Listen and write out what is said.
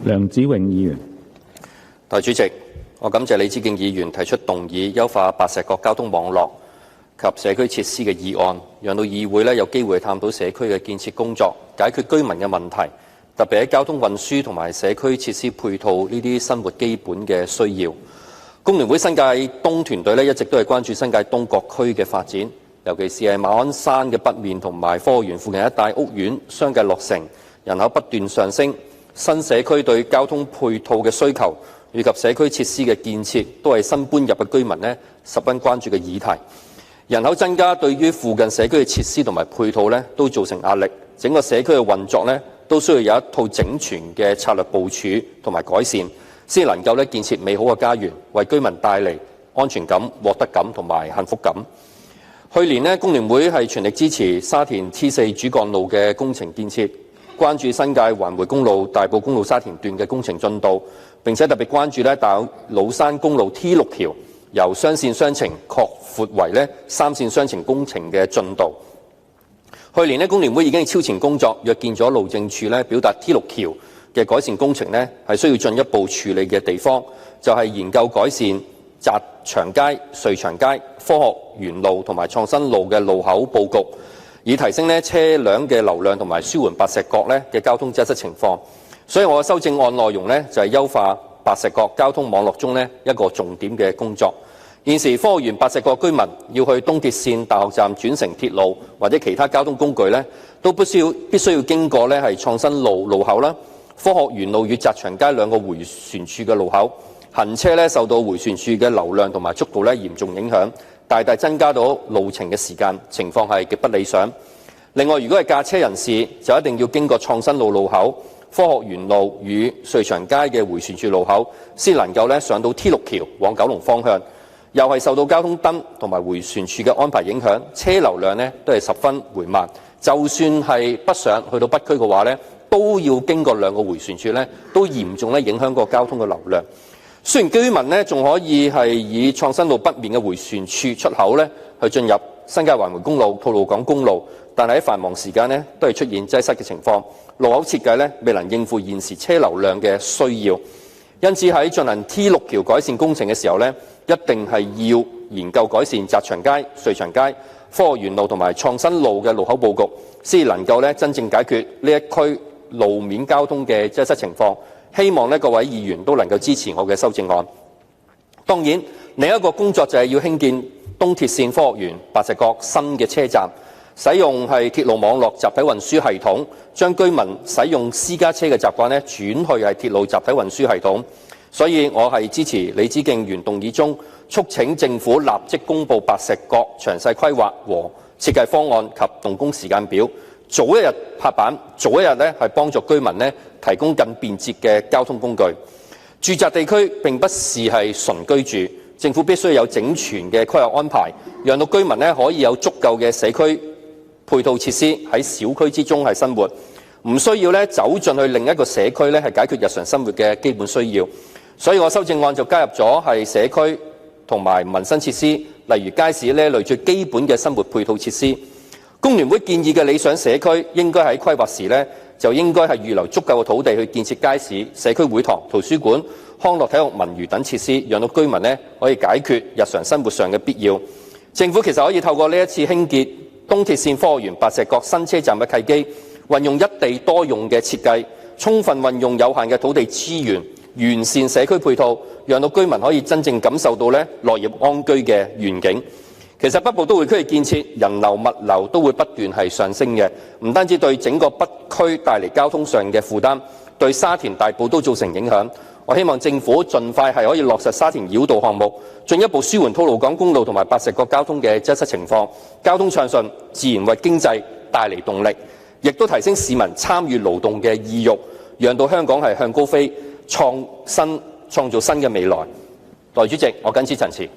梁子穎議員。代理主席，我感謝李梓敬議員提出動議優化白石角交通網絡及社區設施嘅議案，讓到議會有機會探討社區嘅建設工作，解決居民嘅問題，特別喺交通運輸同埋社區設施配套呢啲生活基本嘅需要。工聯會新界東團隊一直都係關注新界東各區嘅發展，尤其是係馬鞍山嘅北面同埋科學園附近一帶屋苑相繼落成，人口不斷上升，新社區對交通配套嘅需求以及社區設施嘅建設，都係新搬入嘅居民十分關注嘅議題。人口增加對於附近社區嘅設施同埋配套都造成壓力，整個社區嘅運作都需要有一套整全嘅策略部署同埋改善，先能夠建設美好嘅家園，為居民帶嚟安全感、獲得感同埋幸福感。去年工聯會係全力支持沙田 T4 主幹路嘅工程建設，關注新界環迴公路大埔公路沙田段嘅工程進度，並且特別關注大老山公路 T6 橋由雙線雙程擴闊為三線雙程工程嘅進度。去年工聯會已經超前工作，約見咗路政署表達 T6 橋嘅改善工程係需要進一步處理嘅地方，就係研究改善澤祥街、瑞祥街、科學園路同埋創新路嘅路口佈局，以提升車輛嘅流量同埋舒緩白石角嘅交通擠塞情況。所以我嘅修正案內容就係優化白石角交通網絡中一個重點嘅工作。現時科學園白石角居民要去東鐵線大學站轉乘鐵路或者其他交通工具都必須要經過係創新路路口啦、科學園路與澤祥街兩個迴旋處嘅路口，行車受到迴旋處嘅流量同埋速度嚴重影響，大大增加到路程嘅時間，情況係極不理想。另外，如果係駕車人士，就一定要經過創新路路口、科學園路與瑞祥街嘅迴旋處路口，先能夠上到 T6 橋往九龍方向。又係受到交通燈同埋迴旋處嘅安排影響，車流量都係十分緩慢。就算係北上去到北區嘅話都要經過兩個迴旋處都嚴重影響個交通嘅流量。雖然居民仲可以係以創新路北面嘅迴旋處出口去進入新界環迴公路、吐露港公路，但係喺繁忙時間都係出現擠塞嘅情況，路口設計未能應付現時車流量嘅需要。因此喺進行 T6 橋改善工程嘅時候一定係要研究改善澤祥街、瑞祥街、科學園路同埋創新路嘅路口佈局，先能夠真正解決呢一區路面交通嘅擠塞情況。希望各位議員都能夠支持我嘅修正案。當然，另一個工作就係要興建東鐵線科學園白石角新嘅車站，使用係鐵路網絡集體運輸系統，將居民使用私家車嘅習慣轉去係鐵路集體運輸系統。所以我係支持李梓敬原動議中促請政府立即公布白石角詳細規劃和設計方案及動工時間表，早一日拍板，早一日係幫助居民提供更便捷嘅交通工具。住宅地區並不是係純居住，政府必須有整全嘅規劃安排，讓到居民可以有足夠嘅社區配套設施喺小區之中係生活，唔需要走進去另一個社區係解決日常生活嘅基本需要。所以我修正案就加入咗係社區同埋民生設施，例如街市呢類最基本嘅生活配套設施。工聯會建議嘅理想社區應該喺規劃時就應該係預留足夠嘅土地去建設街市、社區會堂、圖書館、康樂體育文娛等設施，讓到居民可以解決日常生活上嘅必要。政府其實可以透過呢一次興建東鐵線科學園白石角新車站嘅契機，運用一地多用嘅設計，充分運用有限嘅土地資源，完善社區配套，讓到居民可以真正感受到樂業安居嘅願景。其實北部都會區嘅建設，人流物流都會不斷係上升嘅，唔單止對整個北區帶嚟交通上嘅負擔，對沙田大埔都造成影響。我希望政府盡快係可以落實沙田繞道項目，進一步舒緩吐露港公路同埋白石角交通嘅擠塞情況，交通暢順，自然為經濟帶嚟動力，亦都提升市民參與勞動嘅意欲，讓到香港係向高飛，創造新嘅未來。代理主席，我謹此陳辭。